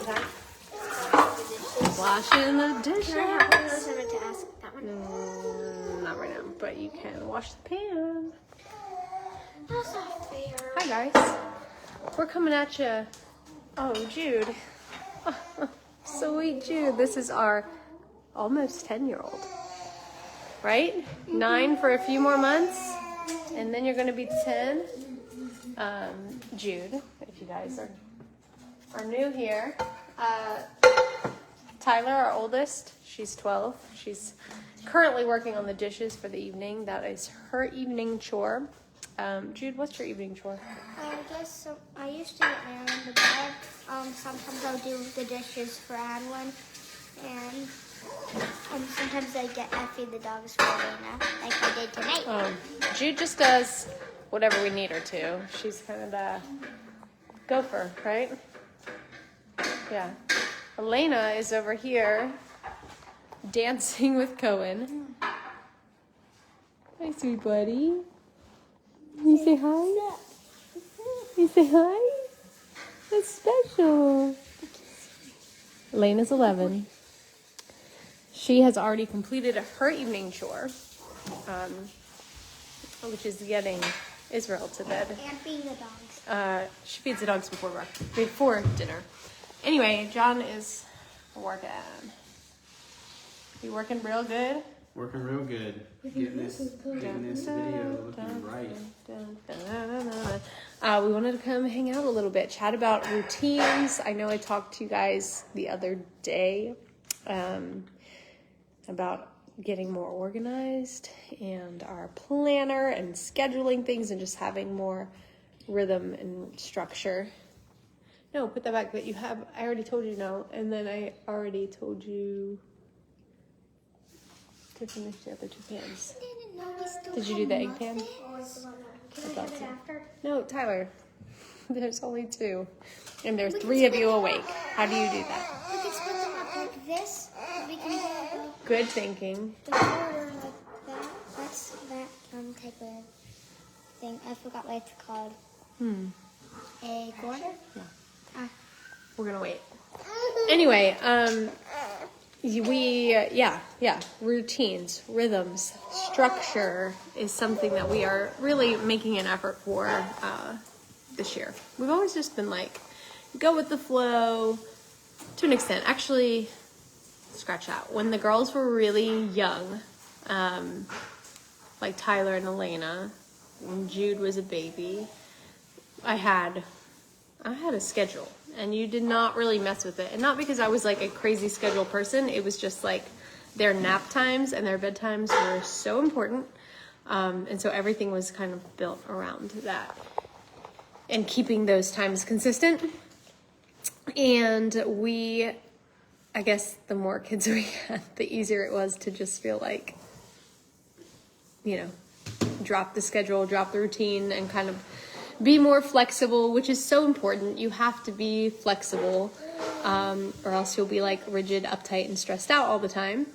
time. Washing the dishes. Can I have one of those to ask that one? Not right now, but you can wash the pan. That's not fair. Hi guys. We're coming at you. Oh, Jude. Sweet Jude. This is our almost 10-year-old. Right? 9 for a few more months. And then you're going to be 10. Jude, if you guys are new here. Tyler, our oldest, she's 12. She's currently working on the dishes for the evening. That is her evening chore. Jude, what's your evening chore? I guess so. I used to get Aaron the bed. Sometimes I'll do the dishes for Adwin. And sometimes I get Effie the dogs for Lena, like I did tonight. Jude just does whatever we need her to. She's kind of the gopher, right? Yeah. Elena is over here dancing with Cohen. Hi, sweet buddy. You say hi? You say hi? That's special. Elena's 11. She has already completed her evening chore, which is getting Israel to bed. And feeding the dogs. She feeds the dogs before dinner. Anyway, John is working. You working real good? Working real good. Getting this video looking right. We wanted to come hang out a little bit, chat about routines. I know I talked to you guys the other day about getting more organized and our planner and scheduling things and just having more rhythm and structure. No, put that back. But I already told you no, and then I already told you to finish the other 2 pans. Did you do the egg pan? Can we have it after? No, Tyler. There's only 2, and there's 3 of you awake. How do you do that? We can split them up like this. We can do Good thinking. the quarter like that. That's that type of thing. I forgot what it's called. A quarter? We're gonna wait. Anyway, routines, rhythms, structure is something that we are really making an effort for this year. We've always just been like, go with the flow to an extent. Actually, scratch that. When the girls were really young, like Tyler and Elena, when Jude was a baby, I had a schedule, and you did not really mess with it. And not because I was like a crazy schedule person. It was just like their nap times and their bedtimes were so important. And so everything was kind of built around that and keeping those times consistent. And I guess the more kids we had, the easier it was to just feel like, drop the schedule, drop the routine, and kind of be more flexible, which is so important. You have to be flexible, or else you'll be like rigid, uptight, and stressed out all the time.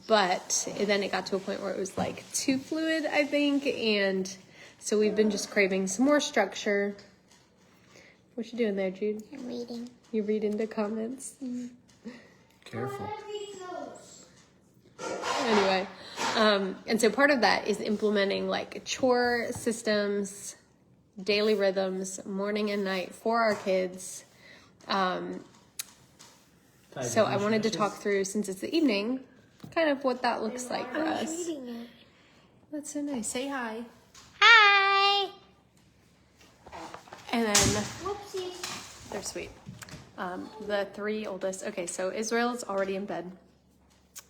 But then it got to a point where it was like too fluid, I think, and so we've been just craving some more structure. What you doing there, Jude? I'm reading. You reading the comments? Careful. Anyway, and so part of that is implementing like chore systems, daily rhythms, morning and night for our kids. So I wanted to talk through, since it's the evening, kind of what that looks like for us. Reading it. That's so nice. Say hi. Hi. And then Whoopsies. they're sweet. The 3 oldest. Okay, so Israel's already in bed.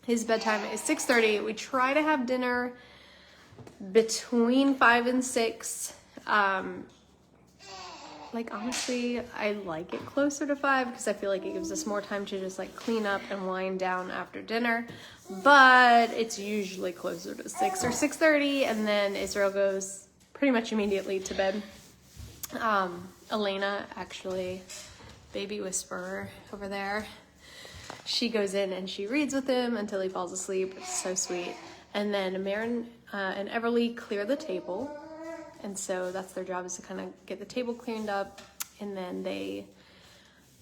His bedtime is 6:30. We try to have dinner between 5 and 6. Honestly, I like it closer to 5 because I feel like it gives us more time to just like clean up and wind down after dinner. But it's usually closer to 6 or 6:30, and then Israel goes pretty much immediately to bed. Elena, actually, baby whisperer over there, she goes in and she reads with him until he falls asleep. It's so sweet. And then Marin and Everly clear the table. And so that's their job, is to kind of get the table cleaned up. And then they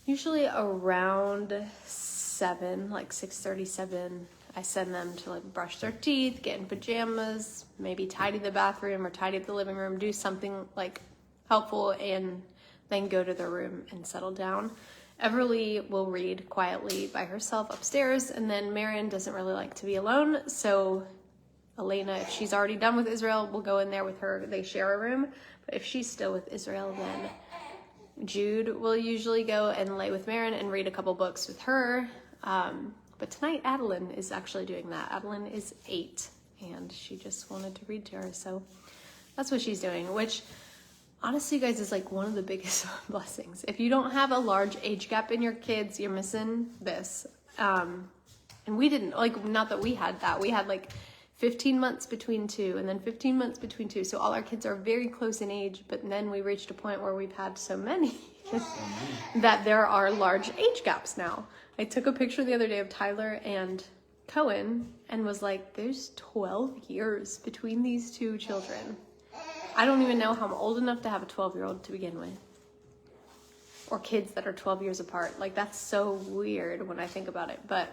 Usually around 7, like 6:37, I send them to like brush their teeth, get in pajamas, maybe tidy the bathroom or tidy up the living room, do something like helpful, and then go to their room and settle down. Everly will read quietly by herself upstairs, and then Marion doesn't really like to be alone, so Elena, if she's already done with Israel, will go in there with her. They share a room, but if she's still with Israel, then Jude will usually go and lay with Marion and read a couple books with her. But tonight, Adeline is actually doing that. Adeline is 8, and she just wanted to read to her, so that's what she's doing, which honestly, guys, is like one of the biggest blessings. If you don't have a large age gap in your kids, you're missing this. And we didn't, like, not that we had that. We had like 15 months between 2 and then 15 months between 2. So all our kids are very close in age, but then we reached a point where we've had so many that there are large age gaps now. I took a picture the other day of Tyler and Cohen and was like, there's 12 years between these two children. I don't even know how I'm old enough to have a 12-year-old to begin with. Or kids that are 12 years apart. Like, that's so weird when I think about it. But,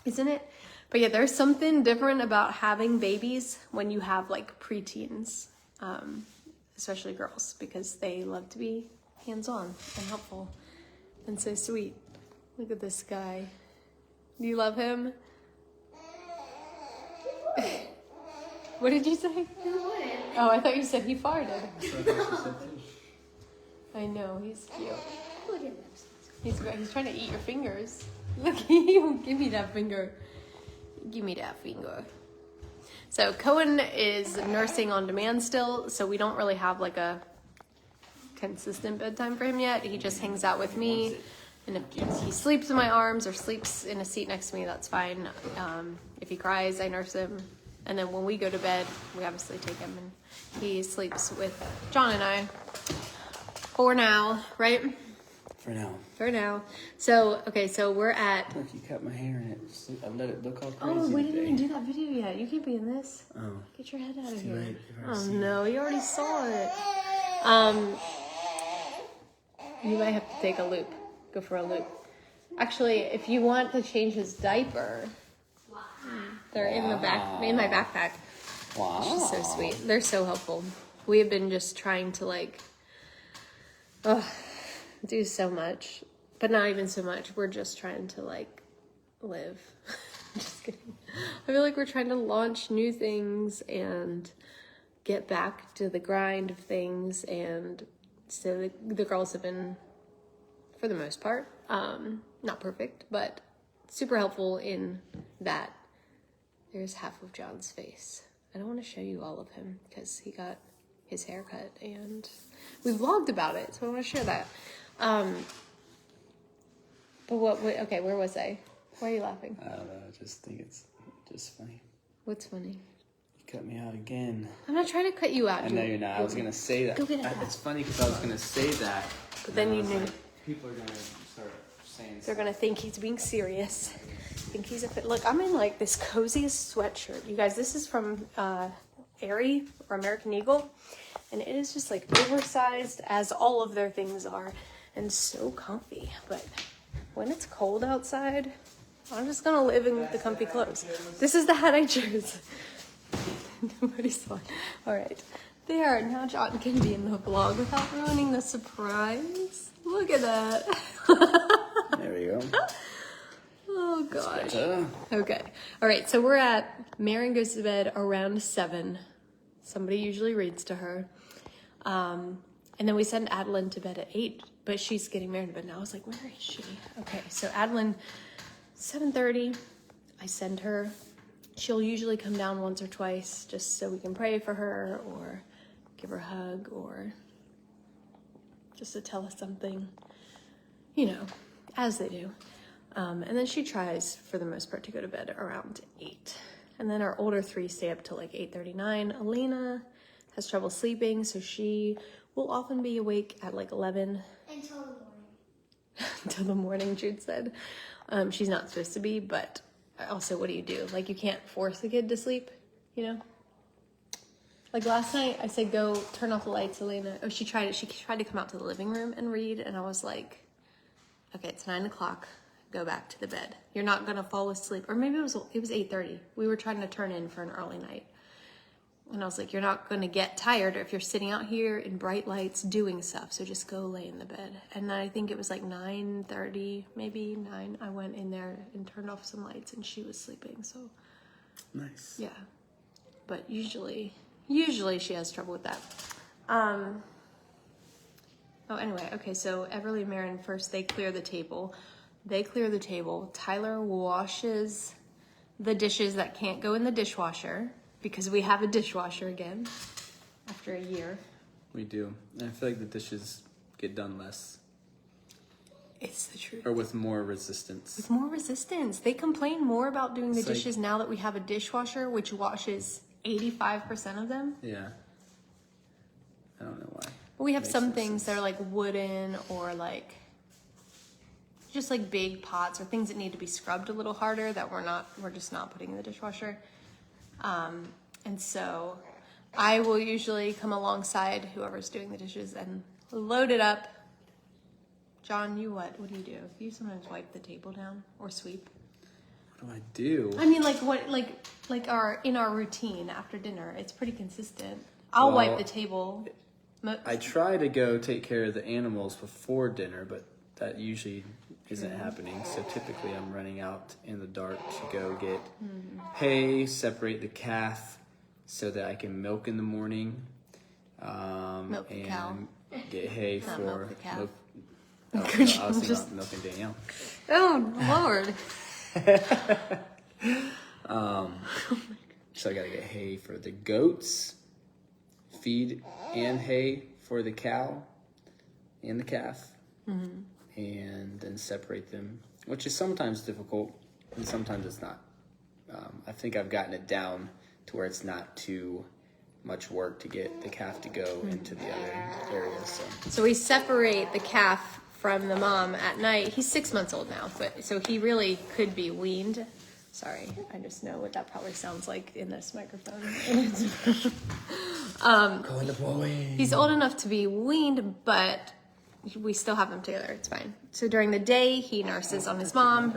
isn't it? But yeah, there's something different about having babies when you have, like, preteens. Especially girls. Because they love to be hands-on and helpful. And so sweet. Look at this guy. Do you love him? What did you say? Oh, I thought you said he farted. I know, he's cute. He's trying to eat your fingers. Look at you. Give me that finger. Give me that finger. So Cohen is nursing on demand still, so we don't really have like a consistent bedtime for him yet. He just hangs out with me, and if he sleeps in my arms or sleeps in a seat next to me, that's fine. If he cries, I nurse him. And then when we go to bed, we obviously take him, and he sleeps with John and I for now, right? For now. For now. So, okay, so we're at... Look, you cut my hair and I let it look all crazy. Oh, we didn't even do that video yet. You can't be in this. Oh. Get your head out of Too here. late. Oh, no, you already saw it. You might have to take a loop. Go for a loop. Actually, if you want to change his diaper... They're in the in my backpack. Wow. Which is so sweet. They're so helpful. We have been just trying to do so much, but not even so much. We're just trying to live. Just kidding. I feel like we're trying to launch new things and get back to the grind of things. And so the girls have been, for the most part, not perfect, but super helpful in that. There's half of John's face. I don't want to show you all of him because he got his hair cut and we vlogged about it, so I want to share that. But okay, where was I? Why are you laughing? I don't know, I just think it's just funny. What's funny? You cut me out again. I'm not trying to cut you out. I know you're not. I was going to say that. Go get it. It's funny because I was going to say that. But then you knew. People are going to start saying They're going to think he's being serious. Think he's a fit. Look, I'm in like this coziest sweatshirt. You guys, this is from Aerie or American Eagle. And it is just like oversized as all of their things are. And so comfy. But when it's cold outside, I'm just going to live in the comfy clothes. This is the hat I chose. Nobody saw it. All right. There. Now John can be in the vlog without ruining the surprise. Look at that. There we go. Oh, gosh. Okay. All right. So we're at Marion goes to bed around 7. Somebody usually reads to her. And then we send Adeline to bed at 8, but she's getting married to bed now. I was like, where is she? Okay. So Adeline, 7:30, I send her. She'll usually come down once or twice just so we can pray for her or give her a hug or just to tell us something, as they do. And then she tries, for the most part, to go to bed around 8. And then our older 3 stay up till 8:39. Elena has trouble sleeping, so she will often be awake at 11. Until the morning. Until the morning, Jude said. She's not supposed to be, but also, what do? You can't force a kid to sleep, Like last night, I said, go turn off the lights, Elena. Oh, she tried it. She tried to come out to the living room and read. And I was like, okay, it's 9 o'clock. Go back to the bed. You're not going to fall asleep. Or maybe it was 8:30. We were trying to turn in for an early night. And I was like, you're not going to get tired if you're sitting out here in bright lights doing stuff. So just go lay in the bed. And then I think it was like 9:30, maybe 9. I went in there and turned off some lights and she was sleeping. So Nice. yeah. But usually she has trouble with that. Oh, anyway. Okay. So Everly and Marin first, they clear the table. Tyler washes the dishes that can't go in the dishwasher because we have a dishwasher again after a year. We do. And I feel like the dishes get done less. It's the truth. Or with more resistance. With more resistance. They complain more about doing the It's like- dishes now that we have a dishwasher, which washes 85% of them. Yeah. I don't know why. But we have Makes some no things sense. that are like wooden or like just like big pots or things that need to be scrubbed a little harder that we're just not putting in the dishwasher. And so I will usually come alongside whoever's doing the dishes and load it up. John, what do you do? You sometimes wipe the table down or sweep. What do I do? I mean, like in our routine after dinner, it's pretty consistent. I'll wipe Well, the table. I try to go take care of the animals before dinner, but that usually isn't happening. So typically I'm running out in the dark to go get hay, separate the calf so that I can milk in the morning. Milk the and cow. get hay Not for milk the calf. milk. Oh, no, I was thinking Just- about milking Danielle. Oh Lord! So I gotta get hay for the goats, feed and hay for the cow and the calf, and then separate them, which is sometimes difficult and sometimes it's not. I think I've gotten it down to where it's not too much work to get the calf to go into the other areas. So we separate the calf from the mom at night. He's 6 months old now, but so he really could be weaned. Sorry, I just know what that probably sounds like in this microphone. Go in the boy. He's old enough to be weaned, but we still have them together. It's fine. So during the day, he nurses on his mom.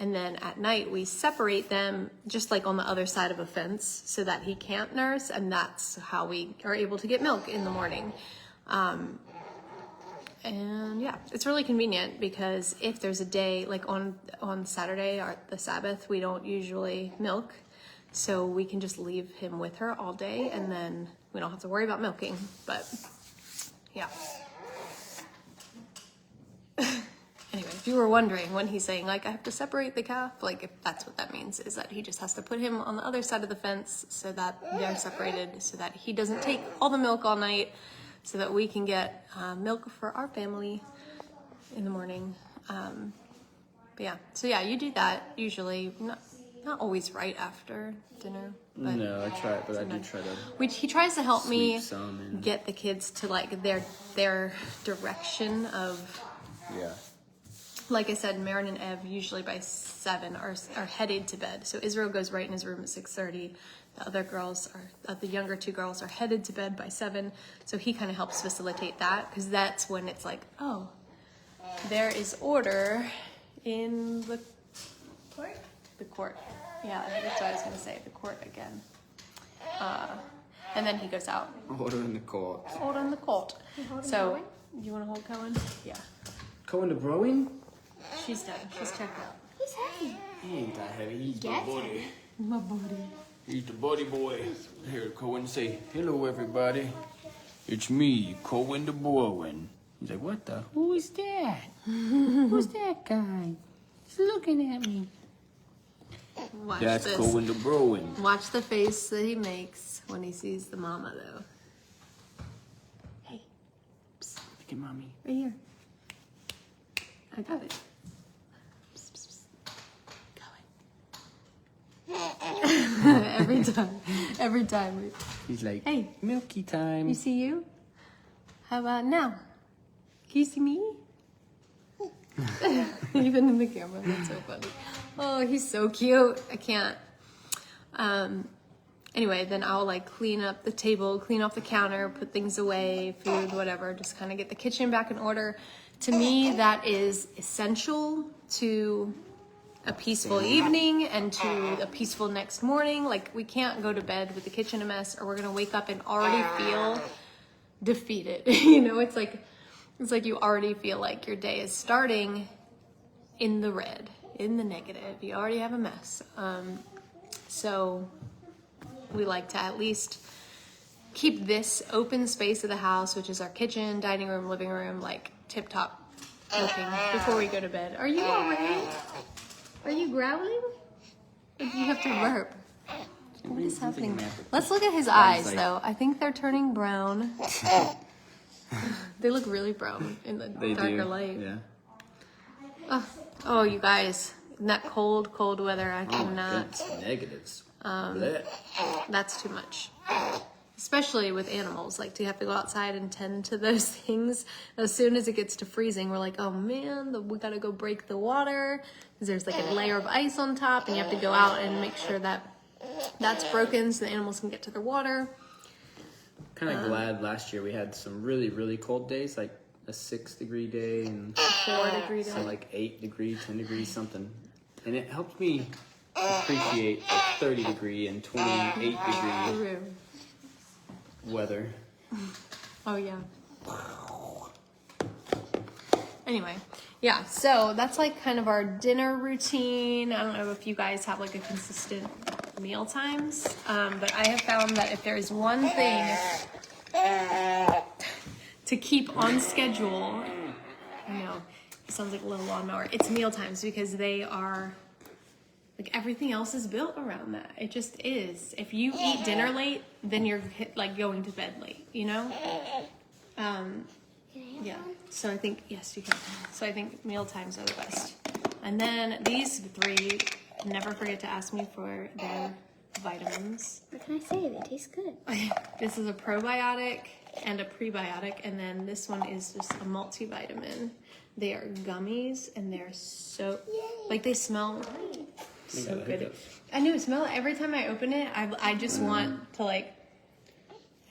And then at night, we separate them just like on the other side of a fence so that he can't nurse. And that's how we are able to get milk in the morning. And yeah, it's really convenient because if there's a day like on Saturday or the Sabbath, we don't usually milk. So we can just leave him with her all day and then we don't have to worry about milking. But yeah. Anyway, if you were wondering when he's saying like I have to separate the calf, like if that's what that means, is that he just has to put him on the other side of the fence so that they're separated, so that he doesn't take all the milk all night, so that we can get milk for our family in the morning. But yeah, so yeah, you do that usually, not always right after dinner. But No, I try, but I do try to. he tries to help me Sweep some and- get the kids to like their direction of. Yeah. Like I said, Marin and Ev usually by 7 are headed to bed. So Israel goes right in his room at 6:30. The other girls the younger two girls are headed to bed by 7. So he kind of helps facilitate that because that's when it's like, oh, there is order in the court. The court. Yeah, that's what I was going to say. The court again. And then he goes out. Order in the court. Order in the court. So you want to hold Cohen? Yeah. Cohen the Brewing? She's done. She's checked out. He's heavy. He ain't that heavy. He's Get my buddy. My booty. He's the buddy boy. Here, Cohen, say hello, everybody. It's me, Cohen the Bowen. He's like, what the? Who is that? Who's that guy? He's looking at me. Watch That's this. Cohen the Bowen. Watch the face that he makes when he sees the mama, though. Hey, Look at mommy. right here. I got it. Psst, psst, psst. Going. Every time. He's like, Hey, milky time. you see you? How about now? Can you see me? Even in the camera, that's so funny. Oh, he's so cute. I can't. anyway, then I'll like clean up the table, clean off the counter, put things away, food, whatever, just kind of get the kitchen back in order. To me, that is essential to a peaceful evening and to a peaceful next morning. Like, we can't go to bed with the kitchen a mess, or we're gonna wake up and already feel defeated. You know, it's like you already feel like your day is starting in the red, in the negative. You already have a mess. So we like to at least keep this open space of the house, which is our kitchen, dining room, living room, like tip top looking before we go to bed. Are you all right? Are you growling? Or do you have to burp? What is happening? Let's look at his eyes, though. I think they're turning brown. They look really brown in the darker light. Yeah. Oh, you guys. In that cold, cold weather, I cannot. It's negatives. Blech. That's too much. Especially with animals. Like, to have to go outside and tend to those things. As soon as it gets to freezing, we're like, oh man, we gotta go break the water. Because there's like a layer of ice on top, and you have to go out and make sure that that's broken so the animals can get to their water. Kind of glad last year we had some really, really cold days, like a 6-degree day and 4-degree day. so like 8 degrees, 10 degrees, something. And it helped me appreciate like 30-degree and 28-degree True. weather. Oh, yeah. Anyway, yeah, so that's like kind of our dinner routine. I don't know if you guys have like a consistent meal times, but I have found that if there is one thing to keep on schedule, I know, it sounds like a little lawnmower, it's meal times, because they are, like, everything else is built around that. It just is. If you eat dinner late, then you're like going to bed late, you know? Yeah, so I think, yes, you can. So I think meal times are the best. And then these three, never forget to ask me for their vitamins. What can I say? They taste good. This is a probiotic and a prebiotic, and then this one is just a multivitamin. They are gummies, and they're so, like, they smell so good. I know, smell it. Every time I open it, I just want to, like,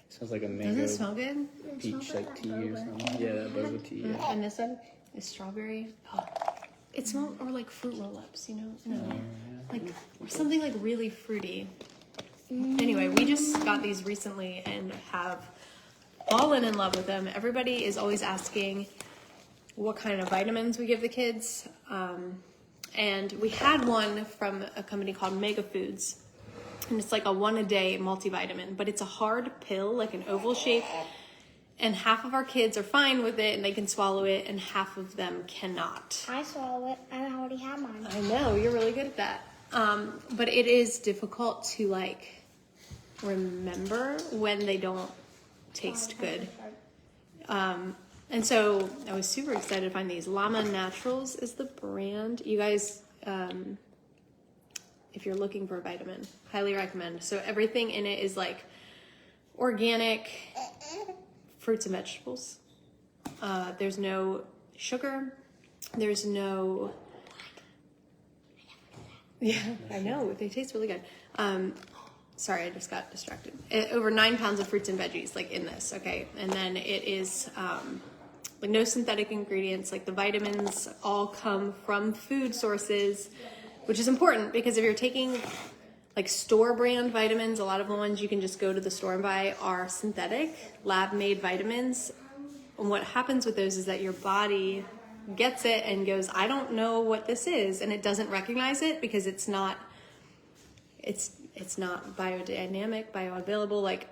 Sounds like a mango. does it smell good? Peach like tea or something. Yeah, that boba tea. Yeah. And this one is strawberry. Oh, it smells, or like fruit roll-ups, you know? No, like something like really fruity. Anyway, we just got these recently and have fallen in love with them. Everybody is always asking what kind of vitamins we give the kids. And we had one from a company called Mega Foods. And it's like a 1-a-day multivitamin, but it's a hard pill, like an oval shape. And half of our kids are fine with it and they can swallow it, and half of them cannot. I swallow it. I already have mine. I know, you're really good at that. But it is difficult to like remember when they don't taste good. And so I was super excited to find these. Llama Naturals is the brand. You guys, if you're looking for a vitamin, highly recommend. So everything in it is like organic fruits and vegetables. There's no sugar. There's no... Yeah, I know. They taste really good. Sorry, I just got distracted. Over 9 pounds of fruits and veggies, like in this, okay? And then it is like no synthetic ingredients. Like the vitamins all come from food sources, which is important because if you're taking like store brand vitamins, a lot of the ones you can just go to the store and buy are synthetic, lab made vitamins. And what happens with those is that your body gets it and goes, I don't know what this is, and it doesn't recognize it because it's not biodynamic, bioavailable, like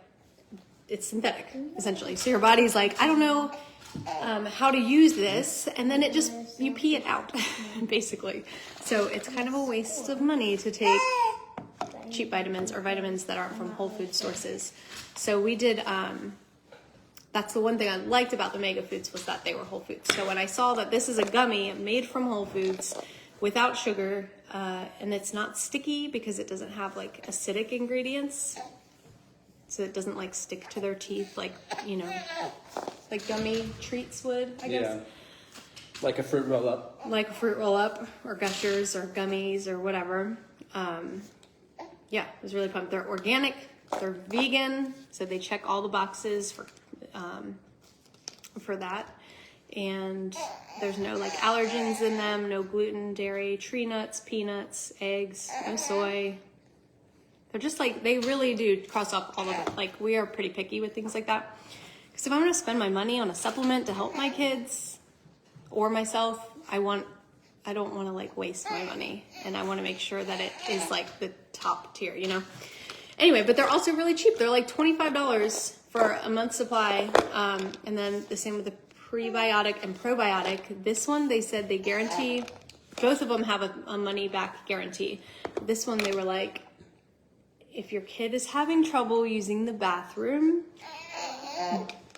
it's synthetic essentially. So your body's like, I don't know how to use this, and then you pee it out basically. So it's kind of a waste of money to take cheap vitamins or vitamins that aren't from whole food sources. So we did, that's the one thing I liked about the Mega Foods was that they were whole foods. So when I saw that this is a gummy made from whole foods without sugar, and it's not sticky because it doesn't have like acidic ingredients, so it doesn't like stick to their teeth like, you know, like gummy treats would, I guess. Yeah, like a fruit roll up. Like a fruit roll up or Gushers or gummies or whatever. Yeah, it was really fun. They're organic, They're vegan, so they check all the boxes for that. And there's no like allergens in them, no gluten, dairy, tree nuts, peanuts, eggs, no soy. They're just like, they really do cross off all of it. Like, we are pretty picky with things like that. Because if I'm going to spend my money on a supplement to help my kids or myself, I don't want to like waste my money, and I want to make sure that it is like the top tier, you know? Anyway, but they're also really cheap. They're like $25 for a month's supply. And then the same with the prebiotic and probiotic. This one, they said they guarantee, both of them have a money back guarantee. This one, they were like, if your kid is having trouble using the bathroom,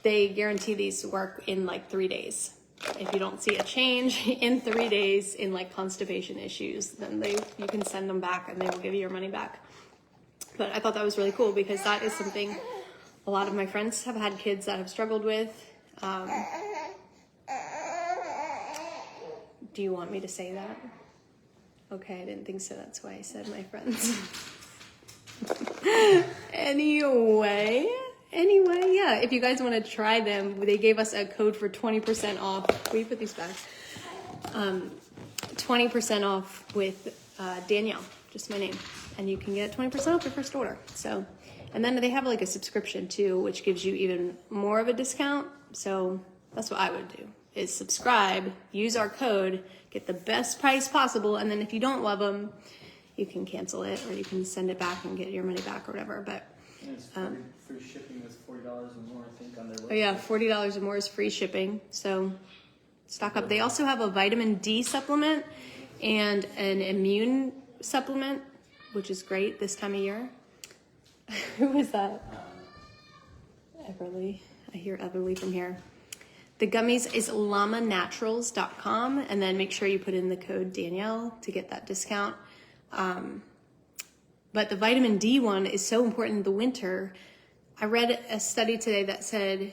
they guarantee these work in like 3 days. If you don't see a change in 3 days in like constipation issues, then you can send them back and they will give you your money back. But I thought that was really cool because that is something a lot of my friends have had kids that have struggled with. Do you want me to say that? Okay, I didn't think so. That's why I said my friends. Anyway, yeah, if you guys want to try them, they gave us a code for 20% off. Will you put these back? 20% off with Danielle, just my name. And you can get 20% off your first order. So, and then they have like a subscription too, which gives you even more of a discount. So that's what I would do, is subscribe, use our code, get the best price possible. And then if you don't love them, you can cancel it or you can send it back and get your money back or whatever. But free shipping was $40 or more, I think, on their website. oh yeah, $40 or more is free shipping. So stock up. They also have a vitamin D supplement and an immune supplement, which is great this time of year. Who was that? Everly. I hear Everly from here. The gummies is llamaNaturals.com, and then make sure you put in the code Danielle to get that discount. But the vitamin D one is so important in the winter. I read a study today that said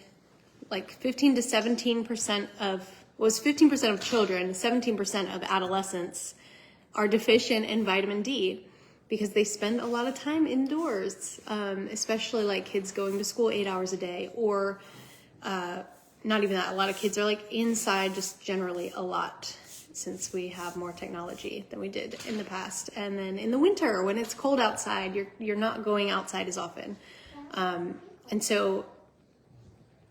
like 15 to 17% was 15% of children, 17% of adolescents are deficient in vitamin D because they spend a lot of time indoors, especially like kids going to school 8 hours a day, or not even that. A lot of kids are like inside just generally a lot, since we have more technology than we did in the past. And then in the winter, when it's cold outside, you're not going outside as often. And so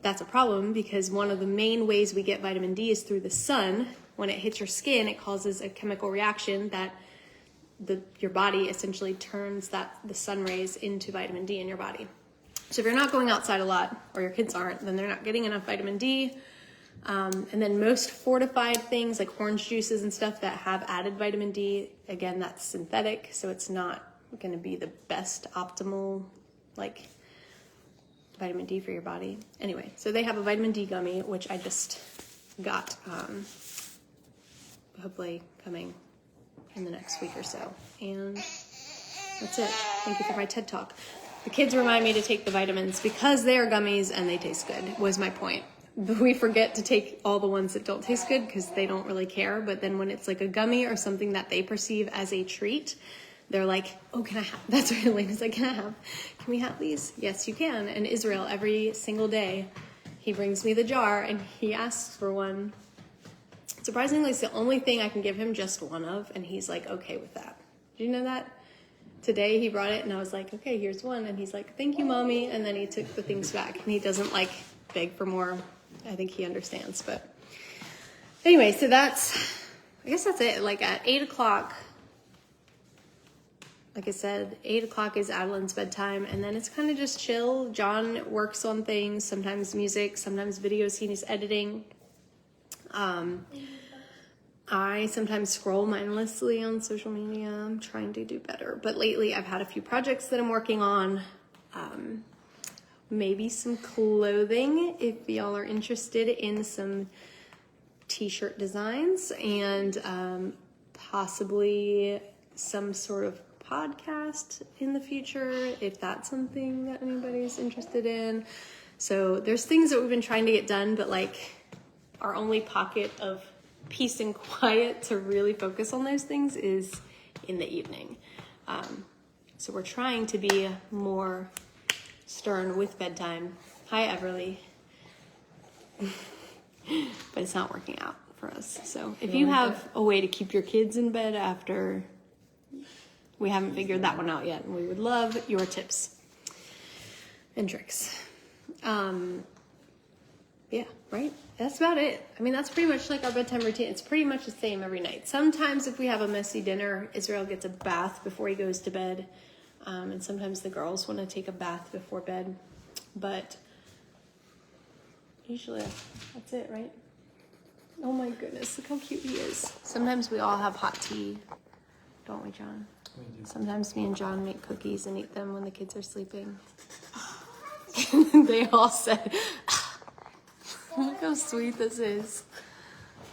that's a problem because one of the main ways we get vitamin D is through the sun. When it hits your skin, it causes a chemical reaction that your body essentially turns the sun rays into vitamin D in your body. So if you're not going outside a lot, or your kids aren't, then they're not getting enough vitamin D. And then most fortified things like orange juices and stuff that have added vitamin D, again, that's synthetic, so it's not going to be the best optimal like vitamin D for your body. Anyway, so they have a vitamin D gummy, which I just got, hopefully coming in the next week or so. And that's it. Thank you for my TED Talk. The kids remind me to take the vitamins because they are gummies and they taste good, was my point. We forget to take all the ones that don't taste good because they don't really care. But then when it's like a gummy or something that they perceive as a treat, they're like, oh, can I have? That's what Elena's like, can we have these? Yes, you can. And Israel, every single day, he brings me the jar and he asks for one. Surprisingly, it's the only thing I can give him just one of, and he's like, okay with that. Did you know that? Today he brought it and I was like, okay, here's one. And he's like, thank you, Mommy. And then he took the things back and he doesn't like beg for more. I think he understands. But anyway, so I guess that's it. Like at 8 o'clock, like I said, 8 o'clock is Adeline's bedtime. And then it's kind of just chill. John works on things, sometimes music, sometimes videos he's editing. I sometimes scroll mindlessly on social media. I'm trying to do better. But lately I've had a few projects that I'm working on. Maybe some clothing if y'all are interested in some t-shirt designs, and possibly some sort of podcast in the future if that's something that anybody's interested in. So there's things that we've been trying to get done, but like our only pocket of peace and quiet to really focus on those things is in the evening. So we're trying to be more stern with bedtime. Hi, Everly. But it's not working out for us. So if you have a way to keep your kids in bed after, we haven't figured that one out yet, and we would love your tips and tricks. Yeah, right? That's about it. I mean, that's pretty much like our bedtime routine. It's pretty much the same every night. Sometimes if we have a messy dinner, Israel gets a bath before he goes to bed. And sometimes the girls want to take a bath before bed. But usually that's it, right? Oh my goodness, look how cute he is. Sometimes we all have hot tea, don't we, John? We do. Sometimes me and John make cookies and eat them when the kids are sleeping. They all said, look how sweet this is.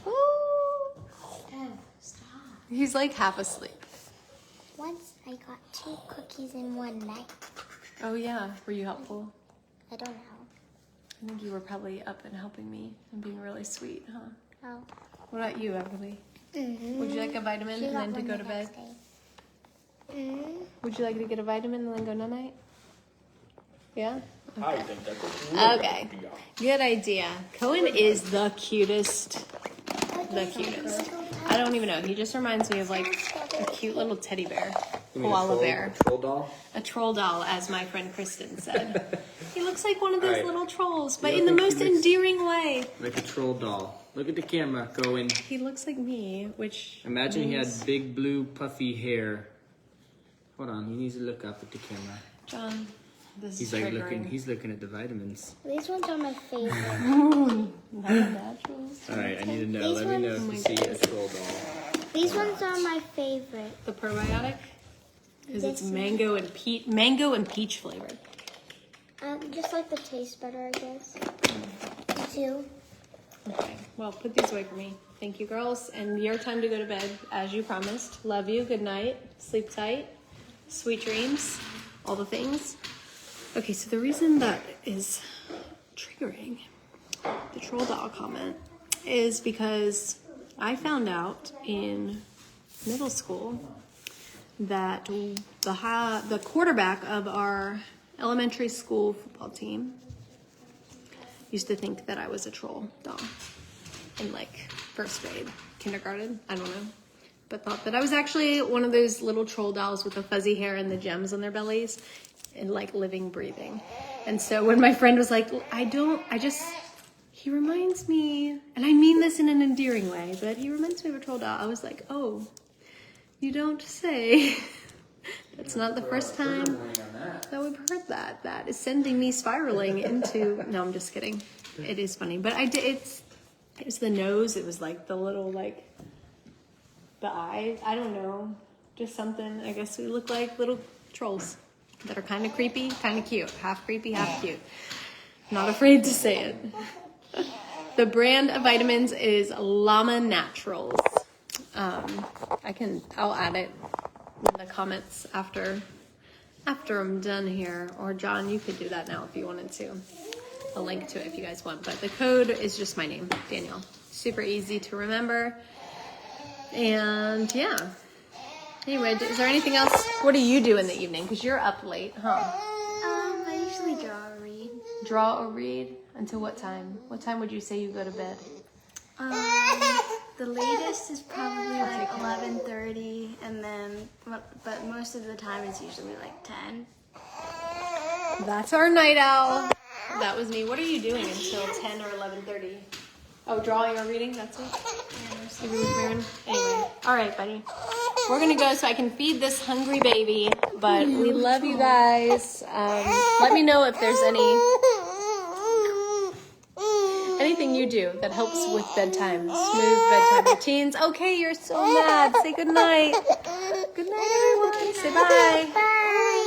Ooh. Stop. He's like half asleep. Once I got 2 cookies in one night. Oh yeah, were you helpful? I don't know. I think you were probably up and helping me and being really sweet, huh? Oh. What about you, Emily? Mm-hmm. Would you like a vitamin She and got then to one go the to bed? next day. Mm-hmm. Would you like to get a vitamin and then go night-night? Yeah? I think that's a Okay. Good idea. Cohen is the cutest. The cutest. I don't even know. He just reminds me of like a cute little teddy bear. Koala bear. Troll doll? A troll doll, as my friend Kristen said. He looks like one of those Alright. little trolls, but You in the look like most he looks- endearing way. Like a troll doll. Look at the camera, Cohen. He looks like me, which Imagine he had means- big blue puffy hair. Hold on, he needs to look up at the camera. John, this He's is like triggering. he's looking at the vitamins. These ones are my favorite. Not natural. Alright, I need to know. These Let me know ones- if you see a troll doll. These ones are my favorite. The probiotic? Because it's This mango and peach flavored. Just like the taste better, I guess. Too. Okay, well, put these away for me. Thank you, girls. And your time to go to bed, as you promised. Love you. Good night. Sleep tight. Sweet dreams. All the things. Okay, so the reason that is triggering the troll doll comment is because I found out in middle school that the quarterback of our elementary school football team used to think that I was a troll doll in like first grade, kindergarten, I don't know, but thought that I was actually one of those little troll dolls with the fuzzy hair and the gems on their bellies and like living, breathing. And so when my friend was like, he reminds me, and I mean this in an endearing way, but he reminds me of a troll doll. I was like, oh, you don't say. That's not the first time that we've heard that. That is sending me spiraling into. No, I'm just kidding. It is funny, but it was the nose. It was like the little like the eyes. I don't know, just something. I guess we look like little trolls that are kind of creepy, kind of cute, half creepy, half cute. Not afraid to say it. The brand of vitamins is Llama Naturals. I'll add it in the comments after I'm done here. Or John, you could do that now if you wanted to. A link to it if you guys want. But the code is just my name, Danielle. Super easy to remember. And yeah. Anyway, is there anything else? What do you do in the evening? Because you're up late, huh? I usually draw or read. Draw or read? Until what time? What time would you say you go to bed? The latest is probably like 11:30, and then, but most of the time it's usually like 10. That's our night owl. That was me. What are you doing until 10 or 11:30? Oh, drawing or reading? That's it? Anyway. All right, buddy. We're going to go so I can feed this hungry baby. But we love you guys. Let me know if there's anything you do that helps with bedtime. Smooth bedtime routines. Okay, you're so mad. Say good night. Good night, everyone. Say bye. Bye.